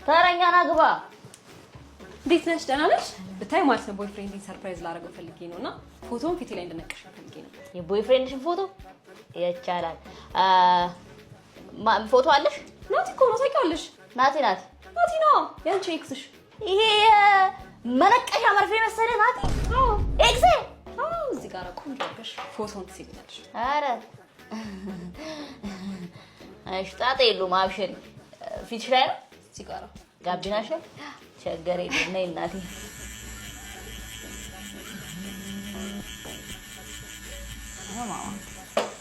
ተረኛና ግባ እንዴት ነሽ? ደህና ነሽ? ብታይ ማለት ነው ቦይፍሬንድን ሰርፕራይዝ ላደርገው ፈልጌ ነውና ፎቶውን ፊቴ ላይ እንድነቅሽ ፈልጌ ነው። የቦይፍሬንድሽን ፎቶ ይቻላል? ፎቶ አለሽ? ናቲ እኮ ነው ታውቂዋለሽ? ናቲ ነው ያንቺ ኤክስሽ። ይሄ መነቀሻ መርፌ መሰለ ናቲ? አዎ ኤክስ። አዎ እዚህ ጋር ቆንጆ አድርገሽ ፎቶውን ትስይልኛለሽ። አረ ጣጣ የለውም አብሽሪ። ፊትሽ ላይ ነው እዚህ ጋር ጋቢናሽ ላይ ቸገር የለም። ነይ እናቴ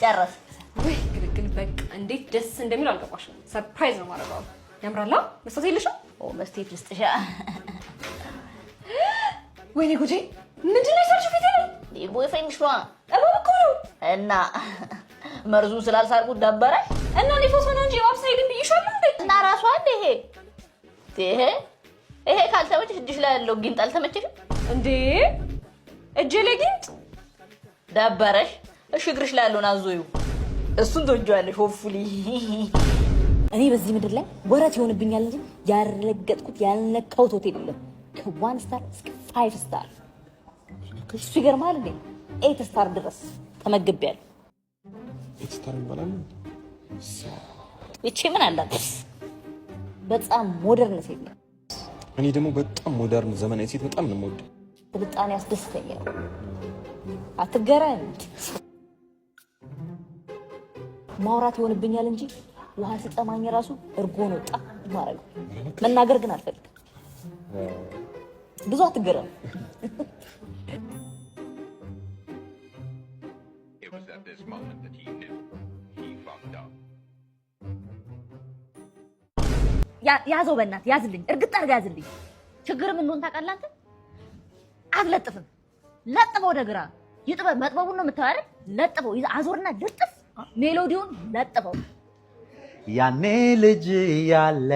ጨረስ። ወይ ግልግል በቃ እንዴት ደስ እንደሚል አልገባሽም። ሰርፕራይዝ ነው ማድረጋው። ያምራላ። መስጠት የለሽም? መስቴት ልስጥሻ። ወይኔ ጉዴ! ምንድን ነው የሰርሽው ፊቴ ላይ? ቦይፍሬንድሽ ነዋ። እባብ እኮ ነው። እና መርዙን ስላልሳልኩት ደበረሽ? እና እኔ ፎቶ ነው እንጂ ዋብሳይድ ብዬሻለሁ እንዴ? እና ራሷ ይሄ ካልተመቸሽ እጅሽ ላይ ያለው ጊንጥ አልተመቸሽም እንዴ? እጄ ላይ ጊንጥ ደበረሽ? እሺ እግርሽ ላይ ያለውን አዞዩ። እሱን ትወጂዋለሽ ሆፉሊ። እኔ በዚህ ምድር ላይ ወረት ይሆንብኛል እንጂ ያልረገጥኩት ያልነካሁት ሆቴል የለም። ከ1 ስታር እስከ 5 ስታር እሱ ይገርማል እንዴ 8 ስታር ድረስ ተመግቤያለሁ። 8 ስታር ይባላል። እቺ ምን አላት? በጣም ሞደርን ሴት ነኝ። እኔ ደግሞ በጣም ሞደርን ዘመናዊ ሴት በጣም ነው የምወደው። ስልጣኔ ያስደስተኛል። አትገረም። ማውራት ይሆንብኛል እንጂ ውሃ ሲጠማኝ ራሱ እርጎ ነው ጣ ማረግ። መናገር ግን አልፈልግም። ብዙ አትገረም። ያዘው በእናት ያዝልኝ፣ እርግጥ አድርጋ ያዝልኝ። ችግር ምን እንደሆነ ታውቃለህ አንተ? አትለጥፍም። ለጥፈው ወደ ግራ ይጥበብ። መጥበቡን ነው የምታየው አይደል? ለጥፈው አዞርና ልጥፍ። ሜሎዲውን ለጥፈው። ያኔ ልጅ ያለ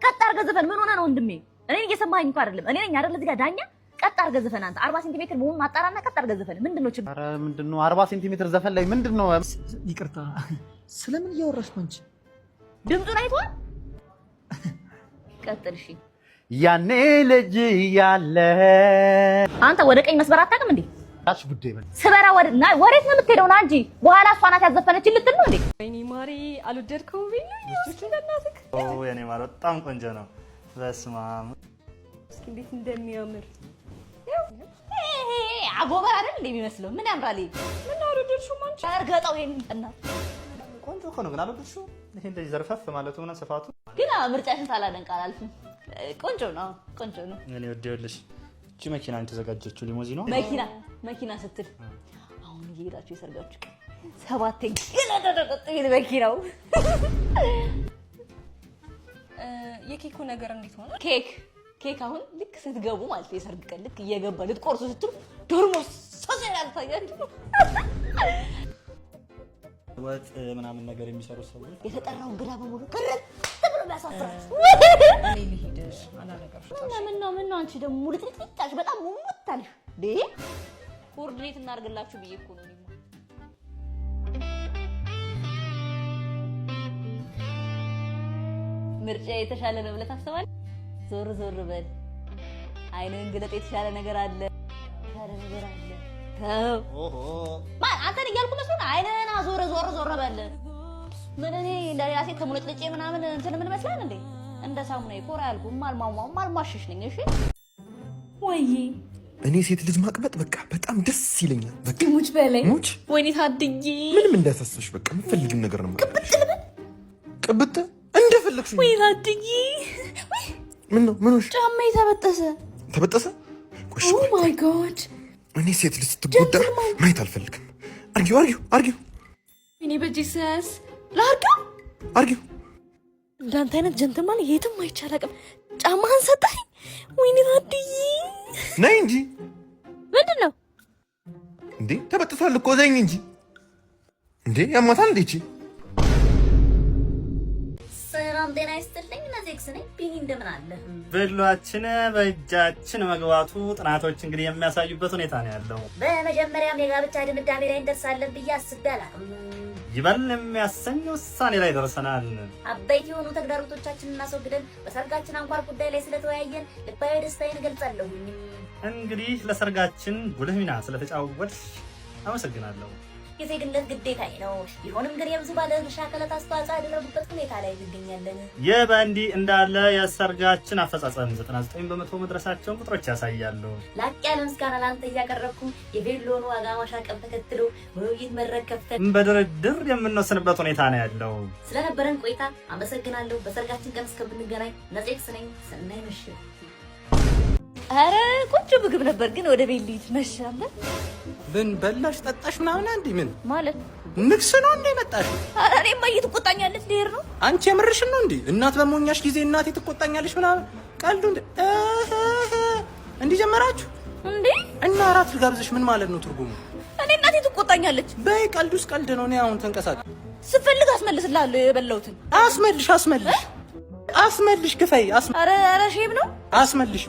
ቀጥ አድርገህ ዘፈን። ምን ሆነ ነው ወንድሜ? እኔን እየሰማኸኝ እኮ አይደለም። እኔ ነኝ አይደል እዚህ ጋር ዳኛ። ቀጥ አድርገህ ዘፈን አንተ። 40 ሴንቲሜትር መሆኑን ማጣራና ቀጥ አድርገህ ዘፈን። ምንድነው ችግር? ኧረ ምንድነው 40 ሴንቲሜትር ዘፈን ላይ ምንድነው? ይቅርታ፣ ስለምን እያወራሽ ነው አንቺ? ድምፁን አይቷል። ቀጥል እሺ። ያኔ ልጅ ያለ አንተ ወደ ቀኝ መስበር አታውቅም እንዴ? ታች ጉዳይ በል ስበራ ወሬት ነው የምትሄደው? ና እንጂ በኋላ እሷ ናት ያዘፈነች ልትል ነው እንዴ? ወይኔ ማሪ አልወደድከውም ቢል እስኪ በእናትህ። ኦ የኔ ማር በጣም ቆንጆ ነው። በስመ አብ እስኪ እንዴት እንደሚያምር ይሄ አጎበር አይደል እንዴ የሚመስለው? ምን ያምራል ይሄ? ምን አልወደድሽውም አንቺ? አርገጣው ይሄን እና ቆንጆ እኮ ነው ግን አልወደድሽውም? ይሄ እንደዚህ ዘርፈፍ ማለቱ እና ስፋቱ ግን ምርጫሽን ሳላደንቅ አላልፍም። ቆንጆ ነው፣ ቆንጆ ነው። እኔ ወደውልሽ። እቺ መኪና የተዘጋጀችው ሊሞዚኗ መኪና ስትል አሁን እየሄዳችሁ የሰርጋችሁ ቀን 7 ግን መኪናው የኬኩ ነገር እንዴት ሆነ? ኬክ አሁን ልክ ስትገቡ ማለት የሰርግ ቀን ልክ እየገባ ልትቆርሱ ስትሉ ዶርሞ ሰሰራል ታያል። ወጥ ምናምን ነገር የሚሰሩ ሰዎች የተጠራው እንግዳ በሙሉ ቅርብ ብሎ ያሳፍራል። እኔ ልሂድሽ አላለቀርሽም። ምን ነው አንቺ ደግሞ ሙልጥልጥልጣሽ በጣም ሙሙታልሽ ዴ ኮርዲኔት እናርግላችሁ ብዬ እኮ ነው። ምርጫ የተሻለ ነው ብለህ ታስባለህ? ዞር በል አይንን ግለጥ። የተሻለ ነገር አለ። አንተን እያልኩ መስሎኝ አይንን ዞር በል። ምን እኔ ለሌላ ሴት ተሙለጭልጬ ምናምን እንትን ምን መስላል እንዴ? እንደ ሳሙና ኮራ ያልኩ ማልማሽሽ ነኝ። እሺ ወይ እኔ ሴት ልጅ ማቅበጥ በቃ በጣም ደስ ይለኛል። በቃ ሙች በላይ ሙች ወይኔ ታድዬ ምንም እንዳያሳስብሽ በቃ የምትፈልጊው ነገር ነው። ቅብጥ እንደፈለግሽ ወይ ታድዬ። ምን ነው ጫማዬ ተበጠሰ? ኦ ማይ ጋድ! እኔ ሴት ልጅ ስትጎዳ ማየት አልፈልግም። አርጊው እኔ በጂሰስ አርጊው። እንዳንተ አይነት ጀንትልማን የትም አይቻልም። ጫማህን ሰጠኝ። ወይኔ ታድዬ ነይ እንጂ። ምንድን ነው እንዴ? ተበጥሷል እኮ ዘኝ እንጂ እንዴ ያማታል እንዴ? እቺ ሰላም ጤና ይስጥልኝ። ነዜክስ ነኝ። ቢኒ እንደምን አለ? ብሏችን በእጃችን መግባቱ ጥናቶች እንግዲህ የሚያሳዩበት ሁኔታ ነው ያለው። በመጀመሪያም የጋብቻ ድምዳሜ ላይ እንደርሳለን ብዬ አስቤ አላውቅም። ይበል የሚያሰኝ ውሳኔ ላይ ደርሰናል። አበይት የሆኑ ተግዳሮቶቻችንን እናስወግደን በሰርጋችን አንኳር ጉዳይ ላይ ስለተወያየን ልባዊ ደስታዬን እገልጻለሁ። እንግዲህ ለሰርጋችን ጉልህ ሚና ስለተጫወትሽ አመሰግናለሁ። የዜግነት ግዴታዬ ነው። ቢሆንም ግን የብዙ ባለድርሻ አካላት አስተዋጽኦ ያደረጉበት ሁኔታ ላይ እንገኛለን። ይህ በእንዲህ እንዳለ የሰርጋችን አፈጻጸም 99% መድረሳቸውን ቁጥሮች ያሳያሉ። ላቅ ያለ ምስጋና ለአንተ እያቀረብኩ የቬሎን ዋጋ ማሻቀብ ተከትሎ በውይይት መድረክ ከፍተን በድርድር የምንወስንበት ሁኔታ ነው ያለው። ስለነበረን ቆይታ አመሰግናለሁ። በሰርጋችን ቀን እስከምንገናኝ ነጼክስ ነኝ። ሰናይ ምሽት። ኧረ ቆንጆ ምግብ ነበር፣ ግን ወደ ቤት ልሂድ መሻለ። ምን በላሽ ጠጣሽ ምናምን? አንዴ ምን ማለት ንግስ ነው እንዴ መጣሽ? ኧረ እኔማ እየተቆጣኛለች ልሄድ ነው። አንቺ የምርሽን ነው እንዴ? እናት በሞኛሽ ጊዜ እናቴ ትቆጣኛለች ምናምን ቀልዱ እንዴ ጀመራችሁ እንዴ? እና አራት ልጋብዝሽ ምን ማለት ነው ትርጉሙ? እኔ እናቴ ትቆጣኛለች። በይ ቀልዱስ ቀልድ ነው። እኔ አሁን ተንቀሳቀስ። ስፈልግ አስመልስልሃለሁ የበላሁትን። አስመልሽ ክፈይ። ኧረ ሼም ነው። አስመልሽ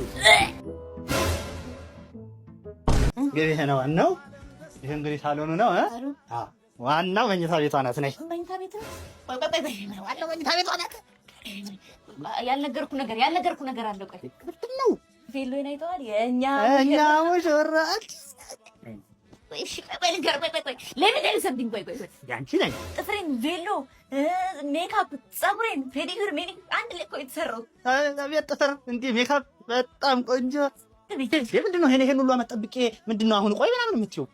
ይሄ ነው ዋናው። ይሄ እንግዲህ ሳሎኑ ነው። ዋናው መኝታ ቤቷ ናት። ነይ መኝታ ቤት ነው። ዋናው መኝታ ቤቷ ናት። ያልነገርኩ ነገር አለ። ቆይ ምንድን ነው? ቬሎዬን አይተዋል? የእኛ ሙሽራት። እሺ ቆይ ለምን ሰምቲንግ ቆይ ያንቺ ነኝ። ጥፍሬን፣ ቬሎ፣ ሜካፕ፣ ፀጉሬን፣ ፔዲኩር አንድ ላይ እኮ የተሰራው። አቤት ጥፍር እንዴ! ሜካፕ በጣም ቆንጆ። ምንድን ነው ይሄን ሁሉ አመጣብቄ? ምንድን ነው አሁን ቆይ ምናምን የምትይው?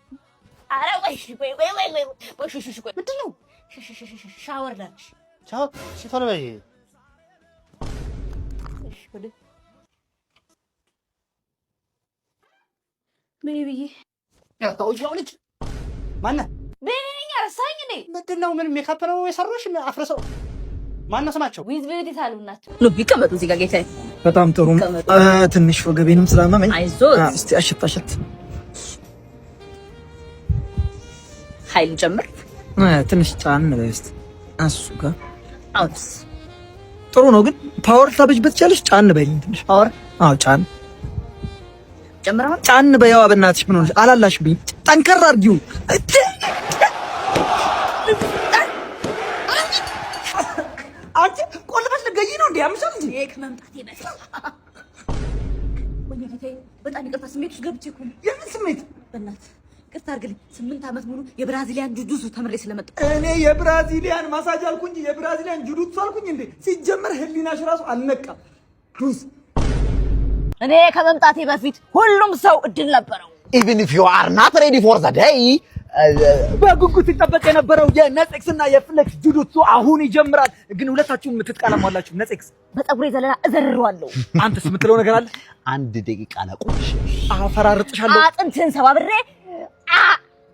ኧረ ቆይ ምንድን ነው? ሻወር ላድርግሽ። ቻው። እሺ ቶሎ በይ። ቤቢዬ ያታውጂው ልጅ ማነህ? ቤቢኛ ረሳኝ ነኝ። ምንድን ነው? ምን ሜካፕ ነው የሰራሽ? አፍርሰው ማነው ስማቸው? ዊዝ ቢዩቲ ሳሎን ናቸው። ኑ ይቀመጡ እዚህ ጋር ጌታዬ። በጣም ጥሩ። ትንሽ ወገቤንም ስላመመኝ አይዞት። እስቲ አሸት ኃይል ጨምር። ትንሽ ጫን ነው እስቲ እሱ ጋር አውስ ጥሩ ነው። ግን ፓወር ታበጅበት ይቻለሽ? ጫን በይኝ ትንሽ ፓወር። አዎ ጫን ጨምረው። ጫን በያዋ በእናትሽ። ምን ሆነሽ? አላላሽብኝ። ጠንከር አድርጊው። አንቺ ቆልበሽ ልገይ ነው እንዴ? አምሻል እንጂ ይሄ ከመምጣቴ በፊት ወይ ጌታዬ፣ በጣም ይቅርታ ስሜት ውስጥ ገብቼ እኮ ነው። የምን ስሜት? በእናትህ ይቅርታ አድርግልኝ። 8 ዓመት ሙሉ የብራዚሊያን ጁጁሱ ተምሬ ስለመጣሁ እኔ የብራዚሊያን ማሳጅ አልኩኝ የብራዚሊያን ጁዱቱ አልኩኝ እንዴ? ሲጀመር ህሊናሽ ራሱ አልነቃም። ዱስ እኔ ከመምጣቴ በፊት ሁሉም ሰው እድል ነበረው። even if you are not ready for the day በጉጉት ይጠበቅ የነበረው የነጽክስ እና የፍሌክስ ጁዱቱ አሁን ይጀምራል። ግን ሁለታችሁም ትጥቃለማላችሁ። ነጽክስ በፀጉሬ ዘለላ እዘርረዋለሁ። አንተስ የምትለው ነገር አለ? አንድ ደቂቃ ለቁሽ አፈራርጥሻለሁ። አጥንትህን ሰባብሬ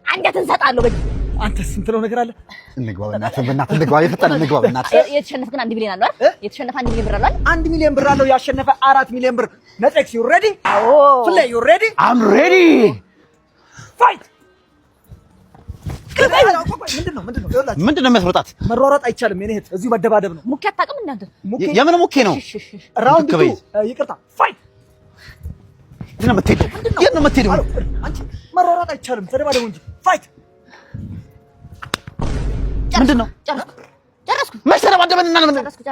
አንገትን ሰጣለሁ። በጅ አንተስ የምትለው ነገር አለ? እንግባ በእናትህ እንግባ። የፈጠነ እንግባ በእናትህ። የተሸነፈ ግን 1 ሚሊዮን አለው አይደል? የተሸነፈ 1 ሚሊዮን ብር አለው አይደል? 1 ሚሊዮን ብር አለው። ያሸነፈ 4 ሚሊዮን ብር። ነጽክስ you ready? አዎ ፍሌ you ready? I'm ready. fight ምንድን ነው የሚያስሮጣት? መሯሯጥ አይቻልም። የኔ እህት እዚሁ መደባደብ ነው። ሙኬ አታውቅም እናንተ? የምን ሙኬ ነው? ራውንድ 2 ይቅርታ ፋይት። የት ነው የምትሄደው? አንቺ መሯሯጥ አይቻልም። ተደባደቡ እንጂ ፋይት። ምንድን ነው? ጨረስኩ። መች ተደባደብን? ጨረስኩ።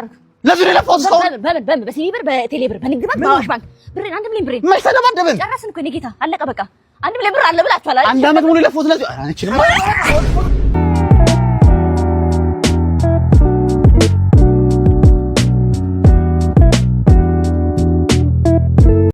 ለዚህ ነው ለፎስ ነው። በምን በሲቢ ብር፣ በቴሌ ብር፣ በንግድ ባንክ፣ በአዋሽ ባንክ ብሬን 1 ሚሊዮን ብሬን መች ተደባደብን? ጨረስን እኮ እኔ ጌታ። አለቀ በቃ። 1 ሚሊዮን ብር አለ ብላችኋል አይደል? 1 ዓመት ሙሉ ለፎስ ለዚህ አንቺ